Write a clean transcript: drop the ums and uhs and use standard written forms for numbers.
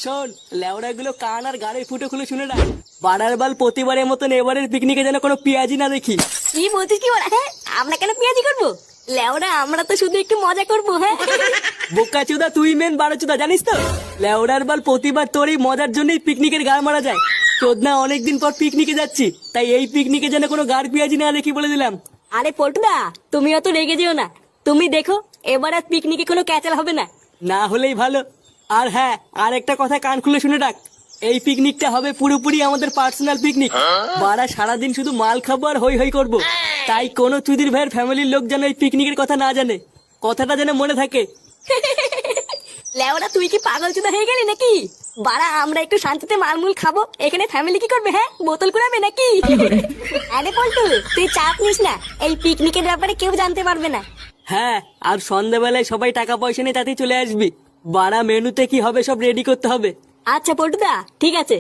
শোন, লেওড়া গুলো কান আর গাড়ির ফুটো খুলে শুনে না, বাড়ার বাল প্রতিবারের মতন এবারের পিকনিকে যেন কোনো পেঁয়াজি না দেখি। কি বলছিস কি বলা? হ্যাঁ, আমরা কেন পেঁয়াজি করবো? লেওরা আমরা তো শুধু একটু মজা করবো। হ্যাঁ বোকা চুদা, তুই মেন বারো চুদা, জানিস তো? লেওড়ার বাল প্রতিবার তোর এই মজার জন্যই পিকনিকের গাড় মারা যায়। চোদনা অনেকদিন পর পিকনিকে যাচ্ছি, তাই এই পিকনিকে যেন কোনো গাড় পেঁয়াজি না দেখি বলে দিলাম। আরে পল্টুদা, তুমি অত রেগে যেও না। তুমি দেখো, এবার আর পিকনিকে কোনো ক্যাচাল হবে না। না হলেই ভালো। আর হ্যাঁ, আর একটা কথা কান খুলে শুনে রাখ, এই পিকনিকটা হবে পুরোপুরি আমাদের পার্সোনাল পিকনিক। বাড়া সারাদিন শুধু মাল খাবো আর হই হই করবো। তাই কোনো চুদির ভাইয়ের ফ্যামিলির লোক যেন এই পিকনিকের কথা না জানে, কথাটা যেন মনে থাকে। লেওরা তুই কি পাগল চুদা হয়ে গেলি নাকি? বাড়া আমরা একটু শান্তিতে মালমুল খাবো, এখানে ফ্যামিলি কি করবে? হ্যাঁ, বোতল কুড়াবে নাকি? আরে পল্টু, তুই চাপ নিস না, এই পিকনিকের ব্যাপারে কেউ জানতে পারবে না। হ্যাঁ, আর সন্ধ্যাবেলায় সবাই টাকা পয়সা নিয়ে তাতেই চলে আসবি। বাড়া মেনুতে কি হবে সব রেডি করতে হবে। আচ্ছা পল্টুদা, ঠিক আছে।